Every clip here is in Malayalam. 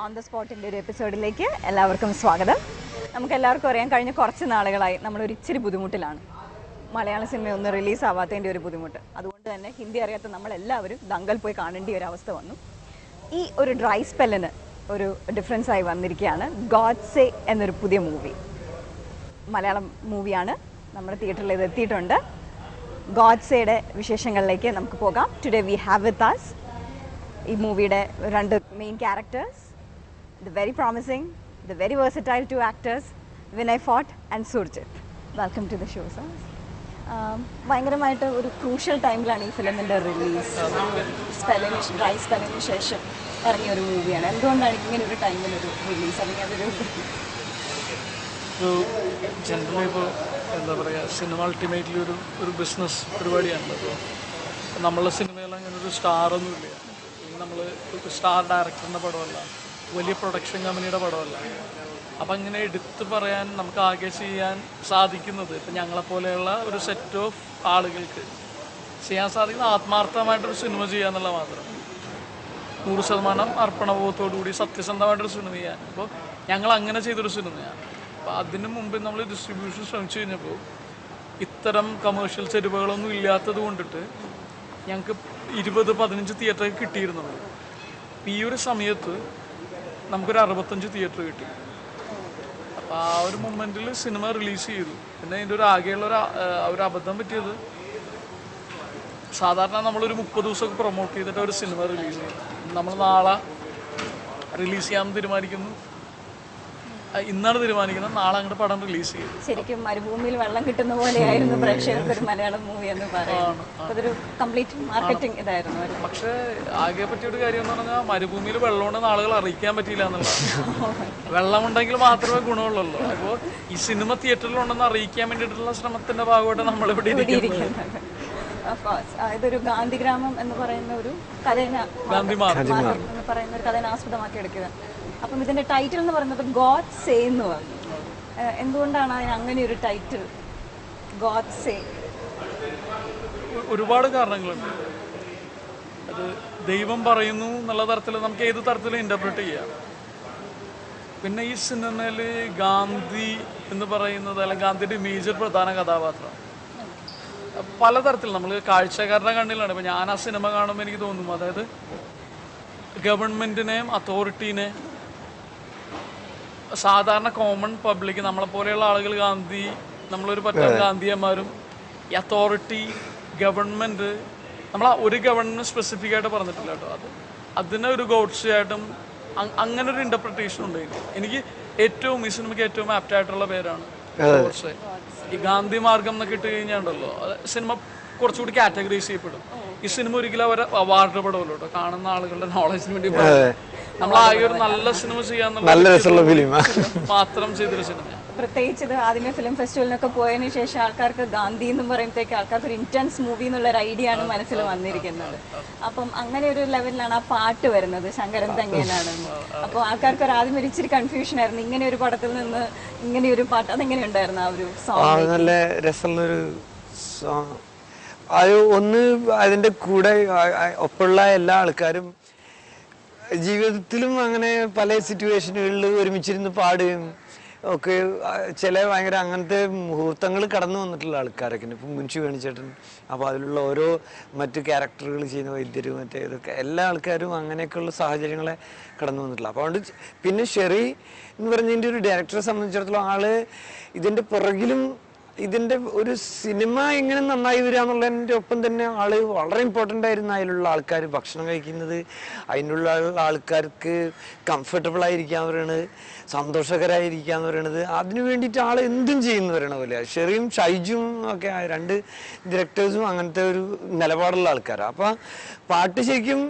ഓൺ ദ സ്പോട്ടിൻ്റെ ഒരു എപ്പിസോഡിലേക്ക് എല്ലാവർക്കും സ്വാഗതം. നമുക്കെല്ലാവർക്കും അറിയാം, കഴിഞ്ഞ കുറച്ച് നാളുകളായി നമ്മളൊരു ഇച്ചിരി ബുദ്ധിമുട്ടിലാണ്. മലയാള സിനിമ ഒന്നും റിലീസാവാത്തതിൻ്റെ ഒരു ബുദ്ധിമുട്ട്. അതുകൊണ്ട് തന്നെ ഹിന്ദി അറിയാത്ത നമ്മളെല്ലാവരും ദങ്കൽ പോയി കാണേണ്ട ഒരു അവസ്ഥ വന്നു. ഈ ഒരു ഡ്രൈ സ്പെല്ലിന് ഒരു ഡിഫറൻസായി വന്നിരിക്കുകയാണ് ഗോഡ്സേ എന്നൊരു പുതിയ മൂവി. മലയാളം മൂവിയാണ്, നമ്മുടെ തിയേറ്ററിൽ ഇത് എത്തിയിട്ടുണ്ട്. ഗോഡ്സേയുടെ വിശേഷങ്ങളിലേക്ക് നമുക്ക് പോകാം. Today we have with us ഈ മൂവിയുടെ രണ്ട് main characters, the very promising, the very versatile two actors, Vinay Fogt and Surjit. Welcome to the show, sir. ഭയങ്കരമായിട്ട് ഒരു ക്രൂഷ്യൽ ടൈമിലാണ് ഈ ഫിലിമിൻ്റെ റിലീസ്. ഡ്രൈ സ്പെല്ലിന് ശേഷം ഇറങ്ങിയ ഒരു മൂവിയാണ്. എന്തുകൊണ്ടാണ് ഇങ്ങനെ ഒരു ടൈമിലൊരു റിലീസ്? അല്ലെങ്കിൽ അതൊരു ജനറലി ഇപ്പോൾ എന്താ പറയുക, സിനിമ അൾട്ടിമേറ്റ്ലി ഒരു ബിസിനസ് പരിപാടിയാണല്ലോ. അപ്പോൾ നമ്മളുടെ സിനിമയിൽ അങ്ങനെ ഒരു സ്റ്റാറൊന്നുമില്ല. നമ്മൾ സ്റ്റാർ ഡയറക്ടറിൻ്റെ പടമല്ല, വലിയ പ്രൊഡക്ഷൻ കമ്പനിയുടെ പടമല്ല. അപ്പം അങ്ങനെ എടുത്തു പറയാൻ നമുക്ക് ആകെ ചെയ്യാൻ സാധിക്കുന്നത് ഇപ്പം ഞങ്ങളെപ്പോലെയുള്ള ഒരു സെറ്റ് ഓഫ് ആളുകൾക്ക് ചെയ്യാൻ സാധിക്കുന്ന ആത്മാർത്ഥമായിട്ടൊരു സിനിമ ചെയ്യുക എന്നുള്ള മാത്രം. 100% അർപ്പണബോധത്തോടുകൂടി സത്യസന്ധമായിട്ടൊരു സിനിമ ചെയ്യാൻ. അപ്പോൾ ഞങ്ങൾ അങ്ങനെ ചെയ്തൊരു സിനിമയാണ്. അപ്പോൾ അതിന് മുമ്പ് നമ്മൾ ഡിസ്ട്രിബ്യൂഷൻ ശ്രമിച്ചു കഴിഞ്ഞപ്പോൾ ഇത്തരം കമേഴ്ഷ്യൽ ചെരുവകളൊന്നും ഇല്ലാത്തത് കൊണ്ടിട്ട് ഞങ്ങൾക്ക് 20-15 തിയേറ്റർ കിട്ടിയിരുന്നുള്ളൂ. ഈ ഒരു സമയത്ത് നമുക്കൊരു 65 തിയേറ്റർ കിട്ടി. അപ്പോൾ ആ ഒരു മൊമെൻറ്റിൽ സിനിമ റിലീസ് ചെയ്തു. പിന്നെ അതിൻ്റെ ഒരു ആകെയുള്ള ഒരു അബദ്ധം പറ്റിയത്, സാധാരണ നമ്മളൊരു 30 ദിവസമൊക്കെ പ്രൊമോട്ട് ചെയ്തിട്ട് ഒരു സിനിമ റിലീസ് ചെയ്യും. നമ്മൾ നാളെ റിലീസ് ചെയ്യാമെന്ന് തീരുമാനിക്കുന്നു, ഇന്നാണ് തീരുമാനിക്കുന്നത്, നാളെ അങ്ങോട്ട് പടം റിലീസ് ചെയ്യും. ശരിക്കും മരുഭൂമിയിൽ വെള്ളം കിട്ടുന്ന പോലെയായിരുന്നു പ്രേക്ഷകർക്ക് ഒരു മലയാളം മൂവി എന്ന് പറയുന്നത്. അതൊരു കംപ്ലീറ്റ് മാർക്കറ്റിംഗ് ഇതായിരുന്നു. പക്ഷേ ആകെ പറ്റിയൊരു കാര്യം എന്ന് പറഞ്ഞാൽ മരുഭൂമിയിൽ വെള്ളമുണ്ടെന്ന് ആളുകൾ അറിയിക്കാൻ പറ്റിയില്ല എന്നുള്ളതാണ്. വെള്ളമുണ്ടെങ്കിൽ മാത്രമേ ഗുണമുള്ളൂ. അപ്പോൾ ഈ സിനിമ തിയേറ്ററിലുണ്ടെന്ന് അറിയിക്കാൻ വേണ്ടിയിട്ടുള്ള ശ്രമത്തിന്റെ ഭാഗമായിട്ട് നമ്മളിവിടെ ഇരിക്കുന്നത്. ഇതൊരു ഗാന്ധിഗ്രാമം എന്ന് പറയുന്ന ഒരു കഥേനെ എന്ന് പറയുന്ന ഒരു കഥേനെ ആസ്പദമാക്കി എടുക്കുക. അപ്പം ഇതിന്റെ ടൈറ്റിൽ എന്ന് പറയുന്നത് ഗോഡ് സേ എന്ന് പറഞ്ഞു. എന്തുകൊണ്ടാണ് അതിന് അങ്ങനെ ഒരു ടൈറ്റിൽ ഗോഡ് സേ? ഒരുപാട് കാരണങ്ങളുണ്ട്. അത് ദൈവം പറയുന്നു എന്നുള്ള തരത്തിൽ നമുക്ക് ഏത് തരത്തിലും ഇന്റർപ്രറ്റ് ചെയ്യാം. പിന്നെ ഈ സിനിമയിൽ ഗാന്ധി എന്ന് പറയുന്നത്, അല്ലെങ്കിൽ ഗാന്ധിയുടെ ഇമേജ് പ്രധാന കഥാപാത്രം. പലതരത്തിൽ നമ്മൾ കാഴ്ചക്കാരുടെ കണ്ണിലാണ്. ഇപ്പം ഞാൻ ആ സിനിമ കാണുമ്പോൾ എനിക്ക് തോന്നും, അതായത് ഗവൺമെൻറ്റിനെയും അതോറിറ്റീനെയും സാധാരണ കോമൺ പബ്ലിക് നമ്മളെപ്പോലെയുള്ള ആളുകൾ, ഗാന്ധി, നമ്മളൊരു പറ്റം ഗാന്ധിയന്മാരും ഈ അതോറിറ്റി ഗവൺമെൻറ്, നമ്മൾ ഒരു ഗവൺമെൻറ് സ്പെസിഫിക് ആയിട്ട് പറഞ്ഞിട്ടില്ല കേട്ടോ. അതിനെ ഒരു ഗോഡ്സേ ആയിട്ടും അങ്ങനെ ഒരു ഇൻ്റർപ്രിട്ടേഷൻ ഉണ്ട്. എനിക്ക് ഏറ്റവും ഈ സിനിമയ്ക്ക് ഏറ്റവും ആപ്റ്റായിട്ടുള്ള പേരാണ് ഗോഡ്സേ. ഈ ഗാന്ധി മാർഗം എന്നൊക്കെ ഇട്ട് കഴിഞ്ഞാണ്ടല്ലോ, സിനിമ കുറച്ചുകൂടി കാറ്റഗറൈസ് ചെയ്യപ്പെടും. ഈ സിനിമ ഒരിക്കലും അവർ അവാർഡ് പെടുമല്ലോ കേട്ടോ, കാണുന്ന ആളുകളുടെ നോളജിന് വേണ്ടി. നമ്മൾ ആകെ ഒരു നല്ല സിനിമ ചെയ്യാന്നുള്ള മാത്രം ചെയ്തൊരു സിനിമ. പ്രത്യേകിച്ച് ഇത് ആദ്യമേ ഫിലിം ഫെസ്റ്റിവലിനൊക്കെ പോയതിനു ശേഷം ആൾക്കാർക്ക് ഗാന്ധി എന്ന് പറയുമ്പോഴത്തേക്ക് ആൾക്കാർക്ക് ഒരു ഇന്റൻസ് മൂവി എന്നുള്ള ഒരു ഐഡിയ ആണ് മനസ്സിൽ വന്നിരിക്കുന്നത്. അപ്പം അങ്ങനെ ഒരു ലെവലിലാണ് ആ പാട്ട് വരുന്നത്, ശങ്കരൻ തങ്ങേനാണെന്ന്. അപ്പോൾ ആൾക്കാർക്ക് ഒരു ആദ്യം ഒരു ഇച്ചിരി കൺഫ്യൂഷൻ ആയിരുന്നു, ഇങ്ങനെ ഒരു പടത്തിൽ നിന്ന് ഇങ്ങനെ ഒരു പാട്ട്, അതെങ്ങനെ ഉണ്ടായിരുന്നു ആ ഒരു സോങ്? നല്ല രസമുള്ളൊരു സോങ്. അത് ഒന്ന് അതിൻ്റെ കൂടെ ഒപ്പമുള്ള എല്ലാ ആൾക്കാരും ജീവിതത്തിലും അങ്ങനെ പല സിറ്റുവേഷനുകളിൽ ഒരുമിച്ചിരുന്ന് പാടുകയും ഒക്കെ ചില ഭയങ്കര അങ്ങനത്തെ മുഹൂർത്തങ്ങൾ കടന്നു വന്നിട്ടുള്ള ആൾക്കാരൊക്കെ ഉണ്ട്. ഇപ്പം മുൻഷി വേണിച്ചേട്ടൻ, അപ്പോൾ അതിലുള്ള ഓരോ മറ്റ് ക്യാരക്ടറുകൾ ചെയ്യുന്ന വൈദ്യരും മറ്റേ ഇതൊക്കെ എല്ലാ ആൾക്കാരും അങ്ങനെയൊക്കെയുള്ള സാഹചര്യങ്ങളെ കടന്നു വന്നിട്ടുള്ള. അപ്പോൾ അതുകൊണ്ട് പിന്നെ ഷെറി എന്ന് പറഞ്ഞതിൻ്റെ ഒരു ഡയറക്ടറെ സംബന്ധിച്ചിടത്തോളം ആള് ഇതിൻ്റെ പുറകിലും ഇതിൻ്റെ ഒരു സിനിമ എങ്ങനെ നന്നായി വരിക എന്നുള്ളതിൻ്റെ ഒപ്പം തന്നെ ആള് വളരെ ഇമ്പോർട്ടൻ്റ് ആയിരുന്നു. അതിലുള്ള ആൾക്കാർ ഭക്ഷണം കഴിക്കുന്നത്, അതിനുള്ള ആൾക്കാർക്ക് കംഫർട്ടബിൾ ആയിരിക്കാന്ന് പറയണത്, സന്തോഷകരമായിരിക്കാന്ന് പറയണത്, അതിനു വേണ്ടിയിട്ട് ആൾ എന്തും ചെയ്യുന്നു പറയണ പോലെ. ഷെറിയും ഷൈജും ഒക്കെ രണ്ട് ഡയറക്ടേഴ്സും അങ്ങനത്തെ ഒരു നിലപാടുള്ള ആൾക്കാരാണ്. അപ്പം പാട്ട് ശരിക്കും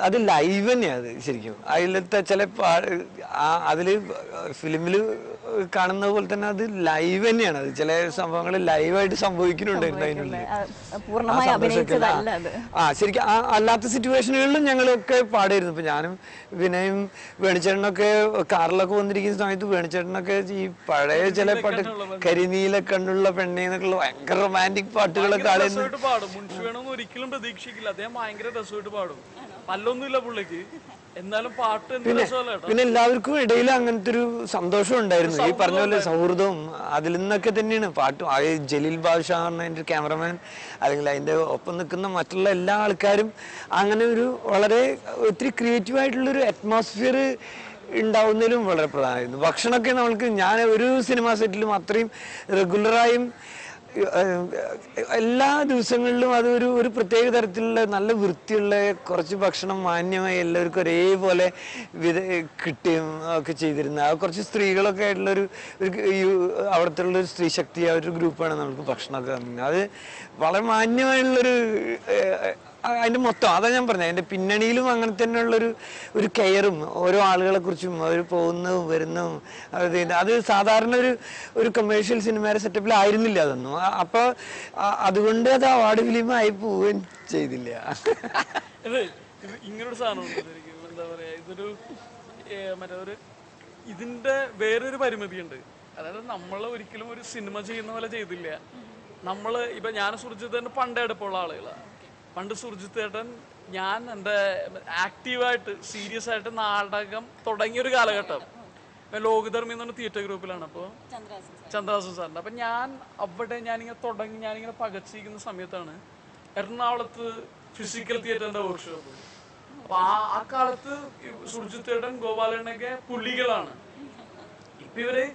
അത് ലൈവ് തന്നെയാണ്. അത് ശരിക്കും അതിലത്തെ ചില അതിൽ ഫിലിമിൽ കാണുന്ന പോലെ തന്നെ അത് ലൈവ് തന്നെയാണ്. അത് ചില സംഭവങ്ങൾ ലൈവായിട്ട് സംഭവിക്കുന്നുണ്ടായിരുന്നു അതിനുള്ളിൽ. ശരിക്കും അല്ലാത്ത സിറ്റുവേഷനുകളിലും ഞങ്ങളൊക്കെ പാടായിരുന്നു. ഇപ്പൊ ഞാനും വിനയും വേണിച്ചേട്ടനൊക്കെ കാറിലൊക്കെ വന്നിരിക്കുന്ന സമയത്ത് വേണിച്ചേട്ടനൊക്കെ ഈ പഴയ ചില പാട്ട്, കരിനീല കണ്ണുള്ള പെണ്ണേന്നൊക്കെയുള്ള ഭയങ്കര റൊമാൻറ്റിക് പാട്ടുകളൊക്കെ ഒരിക്കലും പ്രതീക്ഷിക്കില്ല. അദ്ദേഹം ഭയങ്കര രസമായിട്ട് പാടും. പല്ലൊന്നുമില്ല പുള്ളിക്ക്, എന്നാലും പാട്ട് എന്ത് രസമല്ല കേട്ടോ. പിന്നെ എല്ലാവർക്കും ഇടയിൽ അങ്ങനത്തെ ഒരു സന്തോഷം ഉണ്ടായിരുന്നു. ഈ പറഞ്ഞ പോലെ സൗഹൃദവും അതിൽ നിന്നൊക്കെ തന്നെയാണ് പാട്ടും. ആ ജലീൽ ബാദ്ഷാ പറഞ്ഞ എൻ്റെ ക്യാമറമാൻ, അല്ലെങ്കിൽ അതിൻ്റെ ഒപ്പം നിൽക്കുന്ന മറ്റുള്ള എല്ലാ ആൾക്കാരും അങ്ങനെ ഒരു വളരെ ഒത്തിരി ക്രിയേറ്റീവ് ആയിട്ടുള്ളൊരു അറ്റ്മോസ്ഫിയർ ഉണ്ടാവുന്നതിലും വളരെ പ്രധാനമായിരുന്നു. ഭക്ഷണമൊക്കെ നമ്മൾക്ക്, ഞാൻ ഒരു സിനിമാ സെറ്റിലും അത്രയും റെഗുലറായും എല്ലാ ദിവസങ്ങളിലും അതൊരു ഒരു പ്രത്യേക തരത്തിലുള്ള നല്ല വൃത്തിയുള്ള കുറച്ച് ഭക്ഷണം മാന്യമായി എല്ലാവർക്കും ഒരേപോലെ കിട്ടുകയും ഒക്കെ ചെയ്തിരുന്നത്. അത് കുറച്ച് സ്ത്രീകളൊക്കെ ആയിട്ടുള്ളൊരു അവിടുത്തെ ഉള്ളൊരു സ്ത്രീ ശക്തി ആ ഒരു ഗ്രൂപ്പാണ് നമുക്ക് ഭക്ഷണമൊക്കെ തന്നത്. അത് വളരെ മാന്യമായുള്ളൊരു അതിൻ്റെ മൊത്തം അതാ ഞാൻ പറഞ്ഞത്. അതിൻ്റെ പിന്നണിയിലും അങ്ങനെ തന്നെയുള്ളൊരു ഒരു കെയറും ഓരോ ആളുകളെ കുറിച്ചും അവർ പോകുന്നതും വരുന്നതും അത് സാധാരണ ഒരു കമേഴ്ഷ്യൽ സിനിമയുടെ സെറ്റപ്പിലായിരുന്നില്ല അതൊന്നും. അപ്പോൾ അതുകൊണ്ട് അത് അവാർഡ് ഫിലിമായി പോവുകയും ചെയ്തില്ല. ഇങ്ങനൊരു സാധനം എന്താ പറയാ, ഇതൊരു മറ്റേ ഒരു ഇതിന്റെ വേറൊരു പരിമിതിയുണ്ട്. അതായത് നമ്മൾ ഒരിക്കലും ഒരു സിനിമ ചെയ്യുന്ന പോലെ ചെയ്തില്ല. നമ്മൾ ഇപ്പൊ ഞാൻ സുർജിത്ത് തന്നെ പണ്ടേ അടുപ്പമുള്ള ആളുകളാണ്. പണ്ട് സുർജിത്ത് ഏട്ടൻ ഞാൻ എൻ്റെ ആക്റ്റീവായിട്ട് സീരിയസ് ആയിട്ട് നാടകം തുടങ്ങിയൊരു കാലഘട്ടം ലോകധർമ്മി എന്ന് പറഞ്ഞ തിയേറ്റർ ഗ്രൂപ്പിലാണ്. അപ്പോൾ ചന്ദ്രാസൻ സാറിൻ്റെ. അപ്പം ഞാനിങ്ങനെ തുടങ്ങി ഞാനിങ്ങനെ പകച്ചിരിക്കുന്ന സമയത്താണ് എറണാകുളത്ത് ഫിസിക്കൽ തിയേറ്ററിൻ്റെ വർക്ക്ഷോപ്പ്. അപ്പോൾ ആ കാലത്ത് സുർജിത്ത് ഏട്ടൻ ഗോപാലനൊക്കെ പുള്ളികളാണ്. ഇപ്പം ഇവര്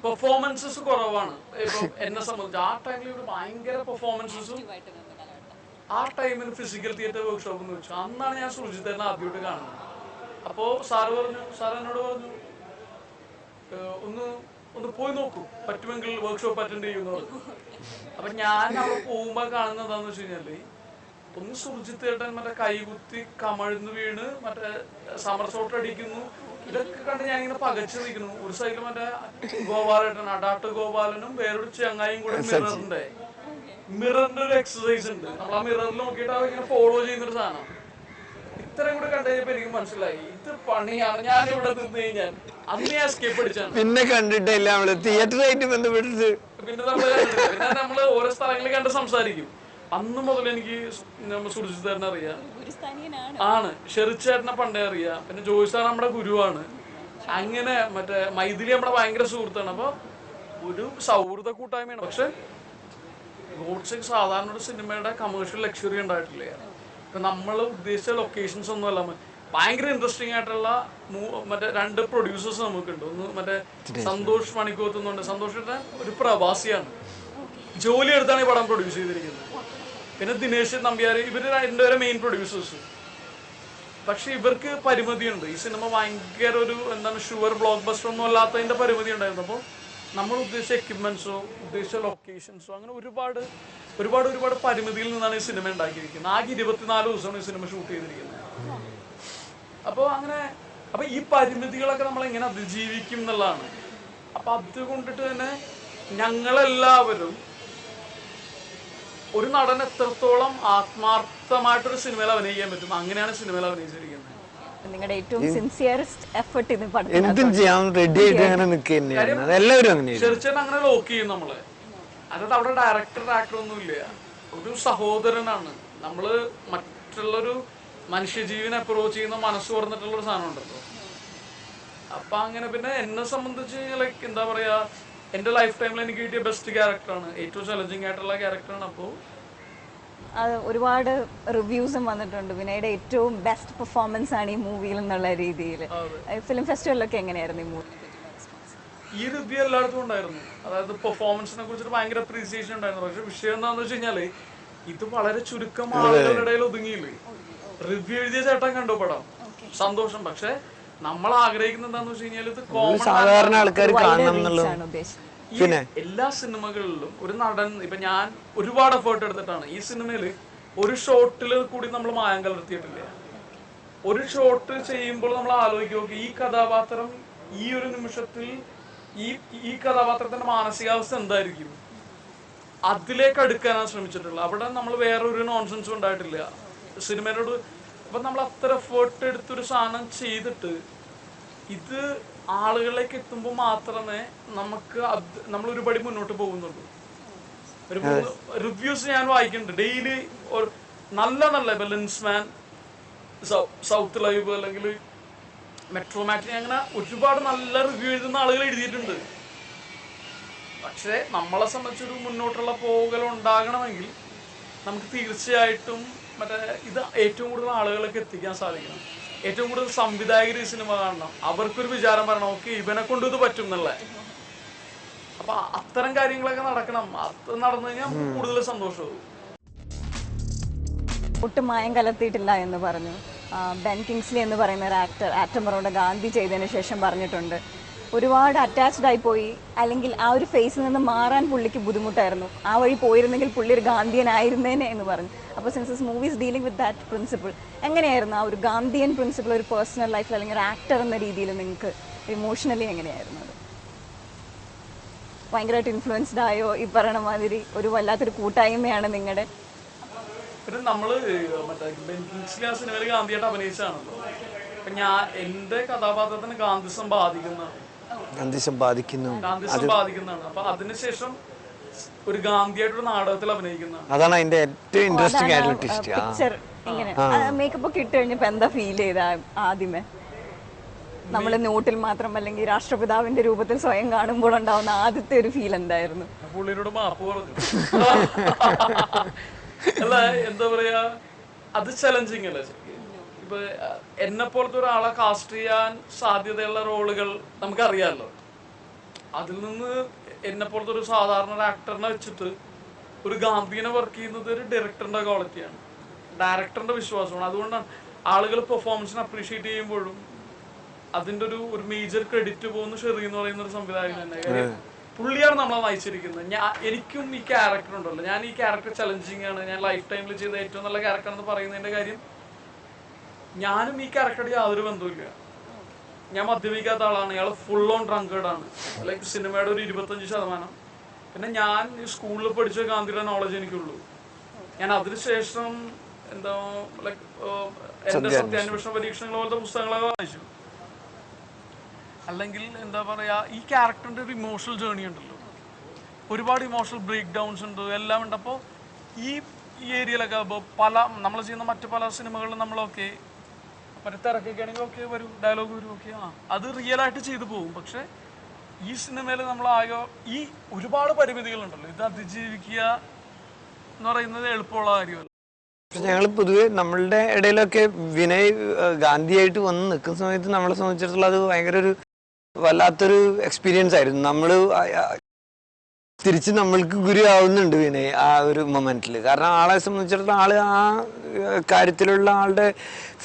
പെർഫോമൻസസ് കുറവാണ്. ഇപ്പം എന്നെ സംബന്ധിച്ച് ആ ടൈമിൽ ഇവിടെ ഭയങ്കര പെർഫോമൻസസും ആ ടൈമിൽ ഫിസിക്കൽ തിയേറ്റർ വർക്ക്ഷോപ്പ് എന്ന് വെച്ചു. അന്നാണ് ഞാൻ സുർജിത്തേട്ടനെ ആദ്യമായിട്ട് കാണുന്നത്. അപ്പോൾ സാർ എന്നോട് പറഞ്ഞു ഒന്ന് പോയി നോക്കൂ, പറ്റുമെങ്കിൽ വർക്ക്ഷോപ്പ് അറ്റൻഡ് ചെയ്യുമെന്ന് പറഞ്ഞു. അപ്പൊ ഞാൻ അവിടെ പോകുമ്പോൾ കാണുന്നത് എന്താന്ന് വെച്ച് കഴിഞ്ഞാല് ഒന്ന് സുർജിത്തേട്ടൻ മറ്റേ കൈകുത്തി കമഴ്ന്ന് വീണ് മറ്റേ സമർസോട്ട് അടിക്കുന്നു. ഇതൊക്കെ കണ്ട് ഞാനിങ്ങനെ പകച്ചു നിൽക്കുന്നു. ഒരു സൈഡിൽ മറ്റേ ഗോപാലേട്ടൻ അടാട്ട് ഗോപാലനും വേറൊരു ചങ്ങായും കൂടെ മിററിന്റെ ഒരു എക്സസൈസ് ഉണ്ട്. നമ്മൾ ആ മിററിൽ നോക്കിയിട്ട് അവരിങ്ങനെ ഫോളോ ചെയ്യുന്നൊരു സാധനം. ഇത്രയും കൂടെ കണ്ടു കഴിഞ്ഞപ്പോ എനിക്ക് മനസ്സിലായി ഇത് പണിയാണ്. ഞാൻ ഇവിടെ നിന്ന് കഴിഞ്ഞാൽ അന്ന് ഞാൻ സ്കേപ്പ് അടിച്ചാണ്. പിന്നെ കണ്ടിട്ടില്ല നമ്മള് തിയേറ്ററായിട്ട് ബന്ധപ്പെട്ടിട്ട്. പിന്നെ നമ്മള് ഓരോ സ്ഥലങ്ങളിൽ കണ്ട് സംസാരിക്കും. അന്ന് മുതൽ എനിക്ക് സുർജിത്തേട്ടനെ അറിയാം, ആണ് ഷെറിച്ചേട്ടനെ പണ്ടേ അറിയാം. പിന്നെ ജോയിസാർ നമ്മുടെ ഗുരുവാണ്. അങ്ങനെ മറ്റേ മൈഥിലി നമ്മുടെ ഭയങ്കര സുഹൃത്താണ്. അപ്പൊ ഒരു സൗഹൃദ കൂട്ടായ്മയാണ്. പക്ഷെ ഗോഡ്സെക്ക് സാധാരണ ഒരു സിനിമയുടെ കമേഴ്ഷ്യൽ ലക്ഷറി ഉണ്ടായിട്ടില്ല. ഇപ്പൊ നമ്മൾ ഉദ്ദേശിച്ച ലൊക്കേഷൻസ് ഒന്നും അല്ല. ഭയങ്കര ഇൻട്രസ്റ്റിംഗ് ആയിട്ടുള്ള മറ്റേ 2 പ്രൊഡ്യൂസേഴ്സ് നമുക്കുണ്ട്. ഒന്ന് മറ്റേ സന്തോഷ് മണിക്കോത്ത് എന്നുണ്ട്. സന്തോഷിന്റെ ഒരു പ്രവാസിയാണ്, ജോലി എടുത്താണ് ഈ പടം പ്രൊഡ്യൂസ് ചെയ്തിരിക്കുന്നത്. പിന്നെ ദിനേശ് നമ്പ്യാർ, ഇവര് 2 മെയിൻ പ്രൊഡ്യൂസേഴ്സ്. പക്ഷെ ഇവർക്ക് പരിമിതിയുണ്ട്. ഈ സിനിമ ഭയങ്കര ഒരു എന്താണ് ഷുവർ ബ്ലോക്ക് ബസ്റ്റർ ഒന്നും അല്ലാത്തതിന്റെ പരിമിതി ഉണ്ടായിരുന്നു. അപ്പോൾ നമ്മൾ ഉദ്ദേശിച്ച എക്യുപ്മെന്റ്സോ ഉദ്ദേശിച്ച ലൊക്കേഷൻസോ അങ്ങനെ ഒരുപാട് പരിമിതിയിൽ നിന്നാണ് ഈ സിനിമ ഉണ്ടാക്കിയിരിക്കുന്നത്. ആകെ 24 ദിവസമാണ് ഈ സിനിമ ഷൂട്ട് ചെയ്തിരിക്കുന്നത്. അപ്പോൾ ഈ പരിമിതികളൊക്കെ നമ്മൾ എങ്ങനെ അതിജീവിക്കും എന്നുള്ളതാണ്. അപ്പൊ അതുകൊണ്ടിട്ട് തന്നെ ഞങ്ങളെല്ലാവരും ഒരു നടൻ എത്രത്തോളം ആത്മാർത്ഥമായിട്ടൊരു സിനിമയിൽ അഭിനയിക്കാൻ പറ്റും അങ്ങനെയാണ് സിനിമയിൽ അഭിനയിച്ചിരിക്കുന്നത്. നിങ്ങളുടെ ഏറ്റവും സിൻസിയറസ്റ്റ് എഫർട്ട് ഇത് എന്തും ചെയ്യാൻ റെഡി ആയിട്ട് അങ്ങനെ നിൽക്കുകയാണ് എല്ലാവരും. അങ്ങനെ ചെറുച്ചേട്ടൻ അങ്ങനെ ലോക്ക് ചെയ്യും നമ്മള്. അതായത് അവിടെ ഡയറക്ടർ ആക്ടർ ഒന്നും ഇല്ല, ഒരു സഹോദരനാണ്. നമ്മള് മറ്റുള്ളൊരു മനുഷ്യജീവിനെ അപ്രോച്ച് ചെയ്യുന്ന മനസ്സ് തുറന്നിട്ടുള്ളൊരു സാധനം ഉണ്ടല്ലോ. അപ്പൊ അങ്ങനെ പിന്നെ എന്നെ സംബന്ധിച്ച് ലൈക്ക് എന്താ പറയാ, എന്റെ ലൈഫ് ടൈമിൽ എനിക്ക് കിട്ടിയ ബെസ്റ്റ് ക്യാരക്ടറാണ്, ഏറ്റവും ചലഞ്ചിങ് ആയിട്ടുള്ള ക്യാരക്ടറാണ്. അപ്പോൾ ഒരുപാട് റിവ്യൂസും വന്നിട്ടുണ്ട്. വിനയുടെ ഏറ്റവും ബെസ്റ്റ് പെർഫോമൻസ് ആണ് ഈ മൂവിയിൽ എന്നുള്ള രീതിയിൽ. ഫിലിം ഫെസ്റ്റിവലിലൊക്കെ എങ്ങനെയായിരുന്നു ഈ മൂവി? ഈ റിവ്യൂ എല്ലായിടത്തും ഉണ്ടായിരുന്നു. അതായത് പെർഫോമൻസിനെ കുറിച്ചിട്ട് ഭയങ്കര അപ്രീസിയേഷൻ ഉണ്ടായിരുന്നു. പക്ഷെ വിഷയം എന്താണെന്ന് വെച്ച് കഴിഞ്ഞാല് ഇത് വളരെ ചുരുക്കം ആളുകളുടെ ഇടയിൽ ഒതുങ്ങിയില്ലേ. റിവ്യൂ എഴുതിയ ചേട്ടൻ കണ്ടു പടം, സന്തോഷം. പക്ഷെ നമ്മൾ ആഗ്രഹിക്കുന്നത് എന്താന്ന് വെച്ച് കഴിഞ്ഞാൽ ഇത് സാധാരണ ആൾക്കാർ കാണണം എന്നുള്ള. പിന്നെ എല്ലാ സിനിമകളിലും ഒരു നടൻ, ഇപ്പൊ ഞാൻ ഒരുപാട് എഫേർട്ട് എടുത്തിട്ടാണ് ഈ സിനിമയിൽ ഒരു ഷോട്ടിൽ കൂടി നമ്മൾ മായം കലർത്തിയിട്ടില്ല. ഒരു ഷോട്ട് ചെയ്യുമ്പോൾ നമ്മൾ ആലോചിക്കും ഈ കഥാപാത്രം ഈ ഒരു നിമിഷത്തിൽ ഈ കഥാപാത്രത്തിന്റെ മാനസികാവസ്ഥ എന്തായിരിക്കും, അതിലേക്ക് അടുക്കാനാണ് ശ്രമിച്ചിട്ടുള്ളത്. അവിടെ നമ്മൾ വേറൊരു നോൺസെൻസും ഉണ്ടായിട്ടില്ല സിനിമയോട്. അപ്പൊ നമ്മൾ അത്ര എഫേർട്ട് എടുത്തൊരു സാധനം ചെയ്തിട്ട് ഇത് ആളുകളിലേക്ക് എത്തുമ്പോൾ മാത്രമേ നമുക്ക് നമ്മൾ ഒരുപടി മുന്നോട്ട് പോകുന്നുള്ളൂ. ഒരു റിവ്യൂസ് ഞാൻ വായിക്കുന്നുണ്ട് ഡെയിലി. നല്ല ഇപ്പൊ ലെൻസ്മാൻ, സൗത്ത് ലൈവ്, അല്ലെങ്കിൽ മെട്രോമാറ്റിനി അങ്ങനെ ഒരുപാട് നല്ല റിവ്യൂ എഴുതുന്ന ആളുകൾ എഴുതിയിട്ടുണ്ട്. പക്ഷേ നമ്മളെ സംബന്ധിച്ചൊരു മുന്നോട്ടുള്ള പോകൽ ഉണ്ടാകണമെങ്കിൽ നമുക്ക് തീർച്ചയായിട്ടും മറ്റേ ഇത് ഏറ്റവും കൂടുതൽ ആളുകളൊക്കെ എത്തിക്കാൻ സാധിക്കണം. ഏറ്റവും കൂടുതൽ സംവിധായകർ ഈ സിനിമ കാണണം. അവർക്കൊരു വിചാരം പറയണം, ഓക്കെ ഇവനെ കൊണ്ട് ഇത് പറ്റും എന്നുള്ളത്. അപ്പൊ അത്തരം കാര്യങ്ങളൊക്കെ നടക്കണം. അത് നടന്നു കഴിഞ്ഞാൽ നമുക്ക് കൂടുതൽ സന്തോഷമാവും. ഒട്ടും മായം കലർത്തിയിട്ടില്ല എന്ന് പറഞ്ഞു. ബെൻ കിങ്സ്ലി എന്ന് പറയുന്ന ഒരു ആക്ടർ ആറ്റംബറോടെ ഗാന്ധി ചെയ്തതിന് ശേഷം പറഞ്ഞിട്ടുണ്ട്, ഒരുപാട് അറ്റാച്ച്ഡ് ആയി പോയി, അല്ലെങ്കിൽ ആ ഒരു ഫേസിൽ നിന്ന് മാറാൻ പുള്ളിക്ക് ബുദ്ധിമുട്ടായിരുന്നു, ആ വഴി പോയിരുന്നെങ്കിൽ പുള്ളി ഒരു ഗാന്ധിയനായിരുന്നേനെ എന്ന് പറഞ്ഞു. അപ്പോൾ since this movies dealing with that principle, എങ്ങനെയായിരുന്നു ആ ഒരു ഗാന്ധിയൻ പ്രിൻസിപ്പിൾ ഒരു പേഴ്സണൽ ലൈഫിൽ അല്ലെങ്കിൽ ഒരു ആക്ടർ എന്ന രീതിയിൽ നിങ്ങൾക്ക് ഇമോഷണലി എങ്ങനെയായിരുന്നു അത്? ഭയങ്കരമായിട്ട് ഇൻഫ്ലുവൻസ്ഡ് ആയോ? ഈ പറയണ മാതിരി ഒരു വല്ലാത്തൊരു കൂട്ടായ്മയാണ് നിങ്ങളുടെ? പിന്നെ നമ്മള് മറ്റേ ബെൻ കിങ്സ്ലി ആ സിനിമയിൽ ഗാന്ധിയായിട്ട് അഭിനയിച്ചാണല്ലോ. അപ്പൊ ഞാൻ എന്റെ കഥാപാത്രത്തിന് ഗാന്ധിസം ബാധിക്കുന്നതാണ്. അപ്പൊ അതിനുശേഷം ഒരു ഗാന്ധിയായിട്ടൊരു നാടകത്തിൽ അഭിനയിക്കുന്നതാണ്. അതാണ് അതിന്റെ ഏറ്റവും ഇൻട്രസ്റ്റിംഗ് ആയിട്ടുള്ള ട്വിസ്റ്റ്. പിക്ചർ ഇങ്ങനെ മേക്കപ്പ് ഒക്കെ ഇട്ട് കഴിഞ്ഞപ്പോ എന്താ ഫീൽ ചെയ്ത ആദ്യമേ? നമ്മൾ നോട്ടിൽ മാത്രം അല്ലെങ്കിൽ രാഷ്ട്രപിതാവിന്റെ രൂപത്തിൽ സ്വയം കാണുമ്പോൾ ഉണ്ടാവുന്ന ആദ്യത്തെ ഒരു ഫീൽ എന്തായിരുന്നു? പുള്ളിയോട് മാപ്പ് പറഞ്ഞു. അല്ല എന്താ പറയാ, അത് ചലഞ്ചിങ് അല്ലേ. ഇപ്പൊ എന്നെ പോലത്തെ ഒരാളെ കാസ്റ്റ് ചെയ്യാൻ സാധ്യതയുള്ള റോളുകൾ നമുക്കറിയാമല്ലോ. അതിൽ നിന്ന് എന്നെ പോലത്തെ ഒരു സാധാരണ ആക്ടറിനെ വെച്ചിട്ട് ഒരു ഗാന്ധിനെ വർക്ക് ചെയ്യുന്നത് ഒരു ഡയറക്ടറിന്റെ ക്വാളിറ്റിയാണ്, ഡയറക്ടറിന്റെ വിശ്വാസമാണ്. അതുകൊണ്ടാണ് ആളുകൾ പെർഫോമൻസിനെ അപ്രീഷിയേറ്റ് ചെയ്യുമ്പോഴും അതിന്റെ ഒരു മേജർ ക്രെഡിറ്റ് പോകുന്ന ഷെറി എന്ന് പറയുന്ന ഒരു സംവിധായകൻ തന്നെ. പുള്ളിയാണ് നമ്മളെ നയിച്ചിരിക്കുന്നത്. എനിക്കും ഈ ക്യാരക്ടർ ഉണ്ടല്ലോ, ഞാൻ ഈ ക്യാരക്ടർ ചലഞ്ചിങ് ആണ്, ഞാൻ ലൈഫ് ടൈമിൽ ചെയ്ത ഏറ്റവും നല്ല ക്യാരക്ടർ എന്ന് പറയുന്നതിന്റെ കാര്യം, ഞാനും ഈ ക്യാരക്ടറുടെ യാതൊരു ബന്ധവുമില്ല. ഞാൻ മദ്യപിക്കാത്ത ആളാണ്, ഇയാൾ ഫുൾ ഓൺ ഡ്രങ്കേർഡ് ആണ്, ലൈക്ക് സിനിമയുടെ ഒരു 25%. പിന്നെ ഞാൻ സ്കൂളിൽ പഠിച്ച ഗാന്ധിയുടെ നോളജ് എനിക്കുള്ളൂ. ഞാൻ അതിനുശേഷം എന്താ ലൈക്ക് എന്റെ സത്യാന്വേഷണ പരീക്ഷണങ്ങൾ പോലത്തെ പുസ്തകങ്ങളൊക്കെ വായിച്ചു. അല്ലെങ്കിൽ എന്താ പറയാ, ഈ ക്യാരക്ടറിന്റെ ഒരു ഇമോഷണൽ ജേർണി ഉണ്ടല്ലോ, ഒരുപാട് ഇമോഷണൽ ബ്രേക്ക് ഡൗൺസ് ഉണ്ട്, എല്ലാം ഉണ്ട്. അപ്പോൾ ഈ ഏരിയയിലൊക്കെ പല നമ്മൾ ചെയ്യുന്ന മറ്റു പല സിനിമകളിലും നമ്മളൊക്കെ മറ്റേ തിരക്കൊക്കെ ആണെങ്കിൽ ഓക്കെ വരും, ഡയലോഗ് വരും, ഓക്കെ അത് റിയൽ ആയിട്ട് ചെയ്തു പോകും. പക്ഷെ ഈ സിനിമയിൽ നമ്മളാകെ ഈ ഒരുപാട് പരിമിതികളുണ്ടല്ലോ, ഇത് അതിജീവിക്കുക എന്ന് പറയുന്നത് എളുപ്പമുള്ള കാര്യമല്ല. ഞങ്ങൾ പൊതുവെ നമ്മളുടെ ഇടയിലൊക്കെ വിനയ് ഗാന്ധിയായിട്ട് വന്ന് നിൽക്കുന്ന സമയത്ത് നമ്മളെ സംബന്ധിച്ചിടത്തോളം അത് ഭയങ്കര ഒരു വല്ലാത്തൊരു എക്സ്പീരിയൻസ് ആയിരുന്നു. നമ്മൾ തിരിച്ച് നമ്മൾക്ക് ഗുരു ആവുന്നുണ്ട് വിനയ് ആ ഒരു മൊമെന്റിൽ. കാരണം ആളെ സംബന്ധിച്ചിടത്തോളം ആള് ആ കാര്യത്തിലുള്ള ആളുടെ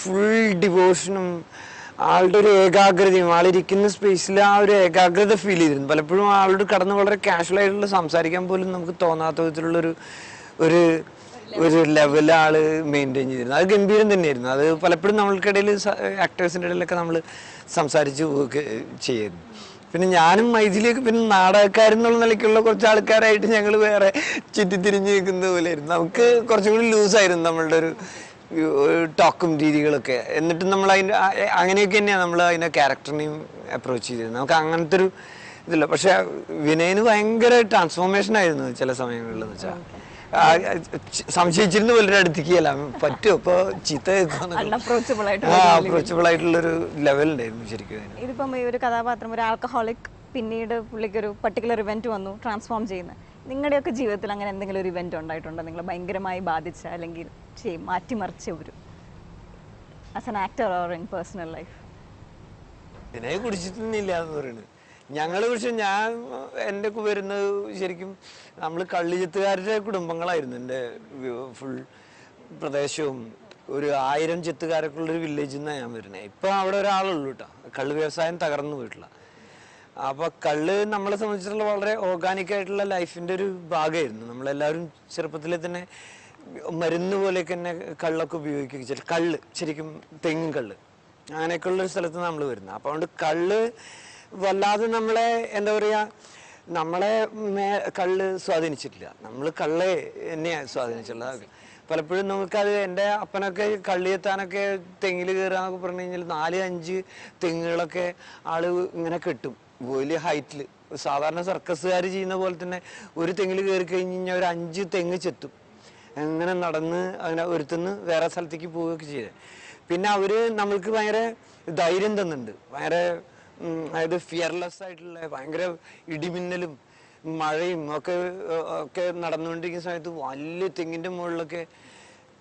ഫുൾ ഡിവോഷനും ആളുടെ ഒരു ഏകാഗ്രതയും ആളിരിക്കുന്ന സ്പേസിൽ ആ ഒരു ഏകാഗ്രത ഫീൽ ചെയ്തിരുന്നു. പലപ്പോഴും ആളോട് കടന്ന് വളരെ കാഷ്വൽ ആയിട്ടുള്ള സംസാരിക്കാൻ പോലും നമുക്ക് തോന്നാത്ത വിധത്തിലുള്ളൊരു ഒരു ഒരു ലെവൽ ആള് മെയിൻറ്റെയിൻ ചെയ്തിരുന്നു. അത് ഗംഭീരം തന്നെയായിരുന്നു. അത് പലപ്പോഴും നമ്മൾക്കിടയിൽ ആക്ടേഴ്സിൻ്റെ ഇടയിലൊക്കെ നമ്മൾ സംസാരിച്ച് പോവുകയൊക്കെ ചെയ്യായിരുന്നു. പിന്നെ ഞാനും മൈഥിലിയൊക്കെ പിന്നെ നാടകക്കാരെന്നുള്ള നിലയ്ക്കുള്ള കുറച്ച് ആൾക്കാരായിട്ട് ഞങ്ങൾ വേറെ ചുറ്റിത്തിരിഞ്ഞ് നിൽക്കുന്ന പോലെയായിരുന്നു. നമുക്ക് കുറച്ചും കൂടി ലൂസായിരുന്നു നമ്മളുടെ ഒരു ടോക്കും രീതികളൊക്കെ. എന്നിട്ടും നമ്മൾ അതിൻ്റെ അങ്ങനെയൊക്കെ തന്നെയാണ് നമ്മൾ അതിൻ്റെ ക്യാരക്ടറിനെയും അപ്രോച്ച് ചെയ്തിരുന്നത്. നമുക്ക് അങ്ങനത്തെ ഒരു ഇതില്ല. പക്ഷെ വിനയന് ഭയങ്കര ട്രാൻസ്ഫോർമേഷൻ ആയിരുന്നു ചില സമയങ്ങളിൽ. എന്ന് വെച്ചാൽ സംശയിച്ചിരുന്ന പോലെ അടുത്തേക്കല്ല പറ്റുമോ ഇപ്പൊ ചീത്ത അപ്രോച്ചബിൾ ആയിട്ടുള്ളൊരു ലെവൽ ഉണ്ടായിരുന്നു ശരിക്കും. ഇതിപ്പം ഈ ഒരു കഥാപാത്രം ഒരു ആൽക്കഹോളിക്, പിന്നീട് പുള്ളിക്ക് ഒരു പർട്ടിക്കുലർ ഇവന്റ് വന്നു ട്രാൻസ്ഫോം ചെയ്യുന്ന, നിങ്ങളുടെയൊക്കെ ജീവിതത്തിൽ അങ്ങനെ എന്തെങ്കിലും ഒരു ഇവന്റ് ഉണ്ടായിട്ടുണ്ടോ നിങ്ങൾ ഭയങ്കരമായി ബാധിച്ച അല്ലെങ്കിൽ മാറ്റിമറിച്ച ഒരു as an actor or in personal life? ഇതിനെ കുടിച്ചിട്ടൊന്നുമില്ല എന്ന് പറയുന്നത്. ഞങ്ങൾ പക്ഷെ ഞാൻ എൻ്റെ വരുന്നത് ശരിക്കും നമ്മൾ കള്ളിച്ചെത്തുകാരുടെ കുടുംബങ്ങളായിരുന്നു. എൻ്റെ ഫുൾ പ്രദേശവും ഒരു 1000 ചെത്തുകാരൊക്കെ ഉള്ളൊരു വില്ലേജിൽ നിന്നാണ് ഞാൻ വരുന്നത്. ഇപ്പം അവിടെ ഒരാളുള്ളൂ കേട്ടോ. കള്ള് വ്യവസായം തകർന്നു പോയിട്ടുള്ള. അപ്പോൾ കള്ള് നമ്മളെ സംബന്ധിച്ചിട്ടുള്ള വളരെ ഓർഗാനിക് ആയിട്ടുള്ള ലൈഫിൻ്റെ ഒരു ഭാഗമായിരുന്നു. നമ്മളെല്ലാവരും ചെറുപ്പത്തിലെ തന്നെ മരുന്ന് പോലെയൊക്കെ തന്നെ കള്ളൊക്കെ ഉപയോഗിക്കുക. കള്ള് ശരിക്കും തെങ്ങും കള്ള് അങ്ങനെയൊക്കെ ഉള്ളൊരു സ്ഥലത്ത് നമ്മൾ വരുന്നത്. അപ്പോൾ അതുകൊണ്ട് കള്ള് വല്ലാതെ നമ്മളെ എന്താ പറയുക, നമ്മളെ കള്ള് സ്വാധീനിച്ചിട്ടില്ല. നമ്മൾ കള്ളെ തന്നെയാണ് സ്വാധീനിച്ചിട്ടുള്ളത്. പലപ്പോഴും നമുക്കത് എൻ്റെ അപ്പനൊക്കെ കള്ളിയെത്താനൊക്കെ തെങ്ങിൽ കയറുകയെന്നൊക്കെ പറഞ്ഞു കഴിഞ്ഞാൽ 4-5 തെങ്ങുകളൊക്കെ ആള് ഇങ്ങനെ കെട്ടും വലിയ ഹൈറ്റിൽ. സാധാരണ സർക്കസുകാർ ചെയ്യുന്ന പോലെ തന്നെ ഒരു തെങ്ങിൽ കയറി കഴിഞ്ഞ് കഴിഞ്ഞാൽ ഒരു 5 തെങ്ങ് ചെത്തും. അങ്ങനെ നടന്ന് അങ്ങനെ ഒരുത്തുനിന്ന് വേറെ സ്ഥലത്തേക്ക് പോവുകയൊക്കെ ചെയ്തത്. പിന്നെ അവര് നമ്മൾക്ക് ഭയങ്കര ധൈര്യം തന്നുണ്ട്. ഭയങ്കര അതായത് ഫിയർലെസ് ആയിട്ടുള്ള ഭയങ്കര ഇടിമിന്നലും മഴയും ഒക്കെ ഒക്കെ നടന്നുകൊണ്ടിരിക്കുന്ന സമയത്ത് വലിയ തെങ്ങിൻ്റെ മുകളിലൊക്കെ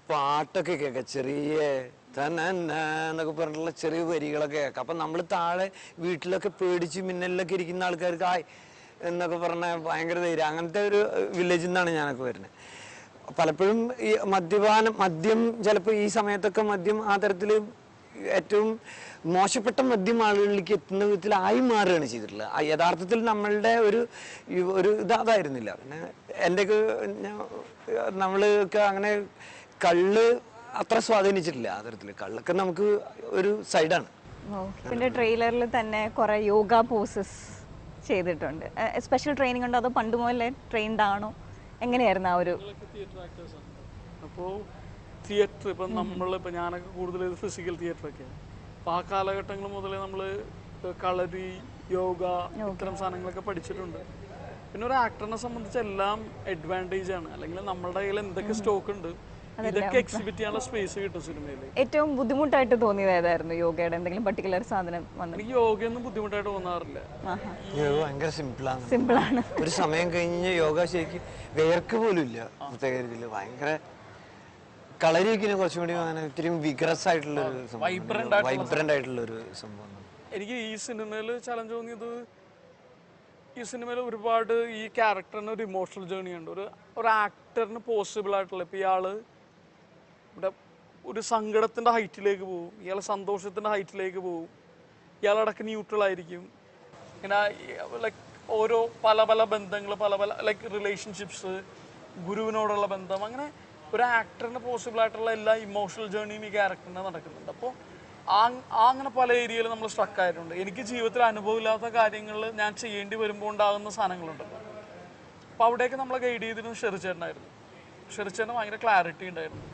പാട്ടൊക്കെ കേൾക്കാം, ചെറിയ എന്നൊക്കെ പറഞ്ഞിട്ടുള്ള ചെറിയ വരികളൊക്കെ കേൾക്കാം. അപ്പം നമ്മൾ താഴെ വീട്ടിലൊക്കെ പേടിച്ച് മിന്നലിലൊക്കെ ഇരിക്കുന്ന ആൾക്കാർക്ക് ആയ് എന്നൊക്കെ പറഞ്ഞാൽ ഭയങ്കര ധൈര്യം. അങ്ങനത്തെ ഒരു വില്ലേജിൽ നിന്നാണ് ഞാനൊക്കെ വരുന്നത്. പലപ്പോഴും ഈ മദ്യം ചിലപ്പോൾ ഈ സമയത്തൊക്കെ മദ്യം ആ തരത്തിൽ ഏറ്റവും മോശപ്പെട്ട മദ്യം ആളുകളിലേക്ക് എത്തുന്ന വിധത്തിലായി മാറുകയാണ് ചെയ്തിട്ടുള്ളത്. യഥാർത്ഥത്തിൽ നമ്മളുടെ ഒരു ഇതായിരുന്നില്ല. പിന്നെ എൻ്റെയൊക്കെ നമ്മളൊക്കെ അങ്ങനെ കള്ള് അത്ര സ്വാധീനിച്ചിട്ടില്ല. ആ തരത്തിൽ കള്ളൊക്കെ നമുക്ക് ഒരു സൈഡാണ്. പിന്നെ ട്രെയിലറിൽ തന്നെ കുറെ യോഗ പോസസ് ചെയ്തിട്ടുണ്ട്. സ്പെഷ്യൽ ട്രെയിനിങ് ഉണ്ടോ അതോ പണ്ട് മുതലേ ട്രെയിൻഡ് ആണോ, എങ്ങനെയായിരുന്നു ആ ഒരു? അപ്പോൾ തിയേറ്റർ ഇപ്പം നമ്മളിപ്പോൾ ഞാനൊക്കെ കൂടുതൽ ഫിസിക്കൽ തിയേറ്ററൊക്കെയാണ്. അപ്പോൾ ആ കാലഘട്ടങ്ങൾ മുതലേ നമ്മൾ കളരി, യോഗ ഇത്തരം സാധനങ്ങളൊക്കെ പഠിച്ചിട്ടുണ്ട്. പിന്നെ ഒരു ആക്ടറിനെ സംബന്ധിച്ച് എല്ലാം അഡ്വാൻറ്റേജ് ആണ്. അല്ലെങ്കിൽ നമ്മളുടെ കയ്യിൽ എന്തൊക്കെ സ്റ്റോക്ക് ഉണ്ട് ഇതൊക്കെ എക്സിബിറ്റ് ചെയ്യാനുള്ള സ്പേസ് കിട്ടും സിനിമയിൽ. ഏറ്റവും ബുദ്ധിമുട്ടായിട്ട് തോന്നിയത് ഏതായിരുന്നു യോഗയുടെ എന്തെങ്കിലും പർട്ടിക്കുലർ സാധനം വന്നത്? എനിക്ക് യോഗയൊന്നും ബുദ്ധിമുട്ടായിട്ട് തോന്നാറില്ല. ഭയങ്കര സിമ്പിളാണ്. സിമ്പിളാണ്. ഒരു സമയം കഴിഞ്ഞ് യോഗ ശരിക്കും വേർക്ക് പോലും ഇല്ല. പ്രത്യേക ഭയങ്കര കളരിയൊക്കെ കുറച്ചും കൂടി ഇത്തിരി വിഗ്രസ് ആയിട്ടുള്ള ഒരു വൈബ്രന്റ് ആയിട്ടുള്ള ഒരു സംഭവം. എനിക്ക് ഈ സിനിമയിൽ ചലഞ്ച് തോന്നിയത്, ഈ സിനിമയിൽ ഒരുപാട് ഈ ക്യാരക്ടറിന് ഒരു ഇമോഷണൽ ജേർണി ഉണ്ട്. ഒരു ആക്ടറിന് പോസിബിൾ ആയിട്ടുള്ള, ഇപ്പോൾ ഇയാള് ഇവിടെ ഒരു സങ്കടത്തിൻ്റെ ഹൈറ്റിലേക്ക് പോകും, ഇയാൾ സന്തോഷത്തിൻ്റെ ഹൈറ്റിലേക്ക് പോകും, ഇയാളടക്കം ന്യൂട്രൽ ആയിരിക്കും. ഇങ്ങനെ ലൈക്ക് ഓരോ പല പല ബന്ധങ്ങൾ, പല പല ലൈക്ക് റിലേഷൻഷിപ്സ്, ഗുരുവിനോടുള്ള ബന്ധം, അങ്ങനെ ഒരു ആക്ടറിന് പോസിബിൾ ആയിട്ടുള്ള എല്ലാ ഇമോഷണൽ ജേർണിയും ഈ ക്യാരക്ടറിന് നടക്കുന്നുണ്ട്. അപ്പോൾ അങ്ങനെ പല ഏരിയയിൽ നമ്മൾ സ്ട്രക്ക് ആയിട്ടുണ്ട്. എനിക്ക് ജീവിതത്തിൽ അനുഭവമില്ലാത്ത കാര്യങ്ങൾ ഞാൻ ചെയ്യേണ്ടി വരുമ്പോൾ ഉണ്ടാകുന്ന സാധനങ്ങളുണ്ടല്ലോ. അപ്പോൾ അവിടെയൊക്കെ നമ്മളെ ഗൈഡ് ചെയ്തിരുന്നത് ഷെറിച്ചേട്ടനായിരുന്നു. ഷെറിച്ചേട്ടന് ഭയങ്കര ക്ലാരിറ്റി ഉണ്ടായിരുന്നു.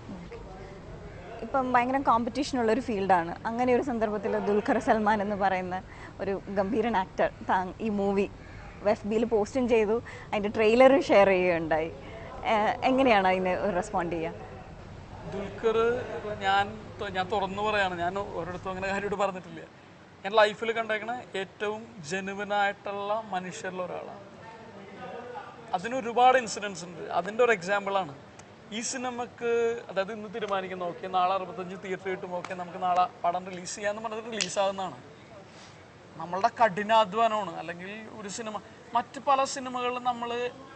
ഇപ്പം ഭയങ്കര കോമ്പറ്റീഷനുള്ള ഒരു ഫീൽഡാണ്. അങ്ങനെ ഒരു സന്ദർഭത്തിൽ ദുൽഖർ സൽമാൻ എന്ന് പറയുന്ന ഒരു ഗംഭീരൻ ആക്ടർ ഈ മൂവി FB-യിൽ പോസ്റ്റും ചെയ്തു, അതിൻ്റെ ട്രെയിലർ ഷെയർ ചെയ്യുകയുണ്ടായി. എങ്ങനെയാണ് അതിന് റെസ്പോണ്ട് ചെയ്യുക? ദുൽഖർ, ഞാൻ തുറന്നു പറയാണ്, ഞാൻ ഒരിടത്തും അങ്ങനെ കാര്യമായിട്ട് പറഞ്ഞിട്ടില്ല. ഞാൻ ലൈഫിൽ കണ്ടേക്കണ ഏറ്റവും ജെനുവിനായിട്ടുള്ള മനുഷ്യരിൽ ഒരാളാണ്. അതിന് ഒരുപാട് ഇൻസിഡൻസ് ഉണ്ട്. അതിൻ്റെ ഒരു എക്സാമ്പിളാണ് ഈ സിനിമക്ക്. അതായത് ഇന്ന് തീരുമാനിക്കുന്ന ഓക്കെ നാളെ 65 തിയേറ്റർ കിട്ടും, ഓക്കെ നമുക്ക് നാളെ പടം റിലീസ് ചെയ്യാമെന്ന് പറഞ്ഞത് റിലീസാകുന്നതാണ്. നമ്മളുടെ കഠിനാധ്വാനമാണ്. അല്ലെങ്കിൽ ഒരു സിനിമ, മറ്റ് പല സിനിമകളിലും നമ്മൾ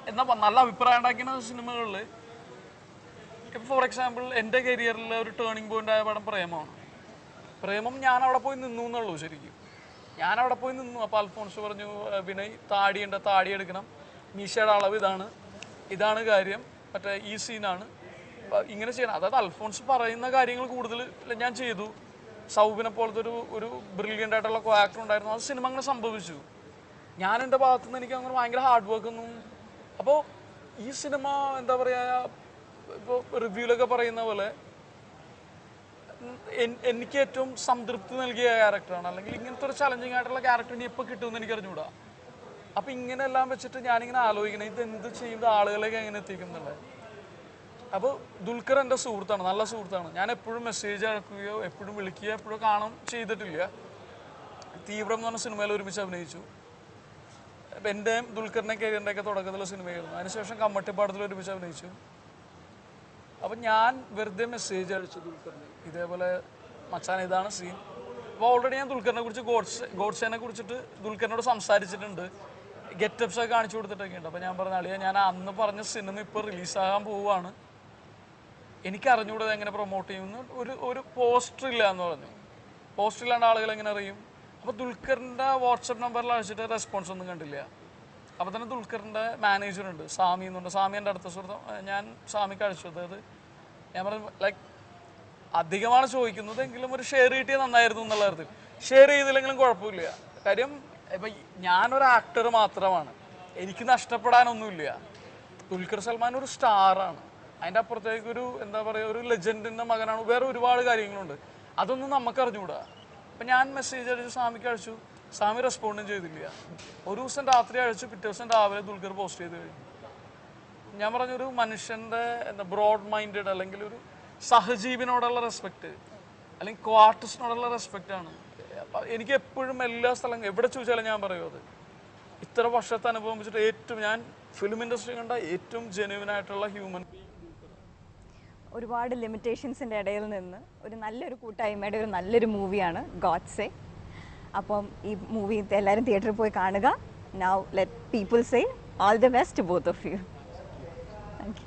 എന്നാ നല്ല അഭിപ്രായം ഉണ്ടാക്കുന്ന സിനിമകളിൽ, ഇപ്പോൾ ഫോർ എക്സാമ്പിൾ എൻ്റെ കരിയറിൽ ഒരു ടേണിംഗ് പോയിന്റ് ആയ പടം പ്രേമമാണ്. പ്രേമം ഞാൻ അവിടെ പോയി നിന്നു എന്നുള്ളൂ. ശരിക്കും ഞാൻ അവിടെ പോയി നിന്നു. അപ്പോൾ അൽഫോൺസ് പറഞ്ഞു, വിനയ് താടി എടുക്കണം, മീശയുടെ അളവ് ഇതാണ് കാര്യം, മറ്റേ ഈ സീനാണ് ഇങ്ങനെ ചെയ്യണം. അതായത് അൽഫോൺസ് പറയുന്ന കാര്യങ്ങൾ കൂടുതൽ ഞാൻ ചെയ്തു. സൗബിനെ പോലത്തെ ഒരു ബ്രില്യൻ്റ് ആയിട്ടുള്ള കോ ആക്ടർ ഉണ്ടായിരുന്നു. അത് സിനിമ അങ്ങനെ സംഭവിച്ചു. ഞാൻ എൻ്റെ ഭാഗത്തുനിന്ന് എനിക്ക് അങ്ങനെ ഭയങ്കര ഹാർഡ് വർക്കൊന്നും. അപ്പോൾ ഈ സിനിമ എന്താ പറയുക, ഇപ്പോൾ റിവ്യൂലൊക്കെ പറയുന്ന പോലെ എനിക്ക് ഏറ്റവും സംതൃപ്തി നൽകിയ ക്യാരക്ടറാണ്. അല്ലെങ്കിൽ ഇങ്ങനത്തെ ഒരു ചലഞ്ചിങ് ആയിട്ടുള്ള ക്യാരക്ടർ ഇനി എപ്പോൾ കിട്ടുമെന്ന് എനിക്ക് അറിഞ്ഞുകൂടാ. അപ്പം ഇങ്ങനെയെല്ലാം വെച്ചിട്ട് ഞാനിങ്ങനെ ആലോചിക്കണം, ഇത് എന്ത് ചെയ്യുന്നത് ആളുകളേക്ക് എങ്ങനെ എത്തിക്കുന്നുണ്ട്. അപ്പോൾ ദുൽഖർ എൻ്റെ സുഹൃത്താണ്, നല്ല സുഹൃത്താണ്. ഞാൻ എപ്പോഴും മെസ്സേജ് അയക്കുകയോ എപ്പോഴും വിളിക്കുകയോ എപ്പോഴും കാണും ചെയ്തിട്ടില്ല. തീവ്രം എന്ന് പറഞ്ഞ സിനിമയിൽ ഒരുമിച്ച് അഭിനയിച്ചു. എൻ്റെയും ദുൽഖറിൻ്റെ കരിയറിൻ്റെയൊക്കെ തുടക്കത്തിലുള്ള സിനിമയായിരുന്നു. അതിനുശേഷം കമ്മട്ടിപ്പാടത്തിൽ ഒരുമിച്ച് അഭിനയിച്ചു. അപ്പം ഞാൻ വെറുതെ മെസ്സേജ് അയച്ചു ദുൽഖറിന്, ഇതേപോലെ മച്ചാൻ ഇതാണ് സീൻ. അപ്പോൾ ഓൾറെഡി ഞാൻ ദുൽഖറിനെ കുറിച്ച് ഗോഡ്സേനെ കുറിച്ചിട്ട് ദുൽഖറിനോട് സംസാരിച്ചിട്ടുണ്ട്, ഗെറ്റപ്സൊക്കെ കാണിച്ചു കൊടുത്തിട്ടൊക്കെ ഉണ്ട്. അപ്പോൾ ഞാൻ പറഞ്ഞ അളിയ, ഞാൻ അന്ന് പറഞ്ഞ സിനിമ ഇപ്പോൾ റിലീസാകാൻ പോവുകയാണ്, എനിക്ക് അറിഞ്ഞുകൂടാതെ എങ്ങനെ പ്രൊമോട്ട് ചെയ്യുമെന്ന്. ഒരു പോസ്റ്റർ ഇല്ല എന്ന് പറഞ്ഞു. പോസ്റ്റർ ഇല്ലാണ്ട് ആളുകൾ എങ്ങനെ അറിയും? അപ്പോൾ ദുൽഖറിൻ്റെ വാട്സപ്പ് നമ്പറിൽ അയച്ചിട്ട് റെസ്പോൺസ് ഒന്നും കണ്ടില്ല. അപ്പോൾ തന്നെ ദുൽഖറിൻ്റെ മാനേജറുണ്ട്, സാമി എന്നുണ്ട്. സാമി എൻ്റെ അടുത്ത സുഹൃത്ത്. ഞാൻ സാമിക്ക് അയച്ചു. അതായത് ഞാൻ പറഞ്ഞു ലൈക്ക് അധികമാണ് ചോദിക്കുന്നത്, എങ്കിലും ഒരു ഷെയർ കിട്ടിയാൽ നന്നായിരുന്നു എന്നുള്ള കാര്യത്തിൽ. ഷെയർ ചെയ്തില്ലെങ്കിലും കുഴപ്പമില്ല. കാര്യം ഇപ്പം ഞാനൊരു ആക്ടർ മാത്രമാണ്, എനിക്ക് നഷ്ടപ്പെടാനൊന്നുമില്ല. ദുൽഖർ സൽമാൻ ഒരു സ്റ്റാറാണ്, അതിൻ്റെ അപ്പുറത്തേക്ക് ഒരു എന്താ പറയുക ഒരു ലെജൻഡിൻ്റെ മകനാണ്. വേറെ ഒരുപാട് കാര്യങ്ങളുണ്ട്, അതൊന്നും നമുക്ക് അറിഞ്ഞുകൂടാ. അപ്പം ഞാൻ മെസ്സേജ് അയച്ചു, സാമിക്ക് അയച്ചു. സാമി റെസ്പോണ്ടും ചെയ്തില്ല. ഒരു ദിവസം രാത്രി അയച്ചു, പിറ്റേ ദിവസം രാവിലെ ദുൽഖർ പോസ്റ്റ് ചെയ്ത് കഴിഞ്ഞു. ഞാൻ പറഞ്ഞൊരു മനുഷ്യൻ്റെ എന്താ ബ്രോഡ് മൈൻഡഡ്, അല്ലെങ്കിൽ ഒരു സഹജീവിനോടുള്ള റെസ്പെക്റ്റ്, അല്ലെങ്കിൽ കോ ആർട്ടിസ്റ്റിനോടുള്ള റെസ്പെക്റ്റാണ് എനിക്ക് എപ്പോഴും എല്ലാ സ്ഥലം എവിടെ ചോദിച്ചാലും ഞാൻ പറയും അത്. ഇത്ര വർഷത്തെ അനുഭവം വെച്ചിട്ട് ഏറ്റവും ഞാൻ ഫിലിം ഇൻഡസ്ട്രി കണ്ട ഏറ്റവും ജെന്യുവൻ ആയിട്ടുള്ള ഹ്യൂമൻ ബീയിങ്. ഒരുപാട് ലിമിറ്റേഷൻസിൻ്റെ ഇടയിൽ നിന്ന് ഒരു നല്ലൊരു കൂട്ടായ്മയുടെ ഒരു നല്ലൊരു മൂവിയാണ് ഗോഡ്സേ. അപ്പം ഈ മൂവി എല്ലാവരും തിയേറ്ററിൽ പോയി കാണുക. Now let people say all the best to both of you. Thank U.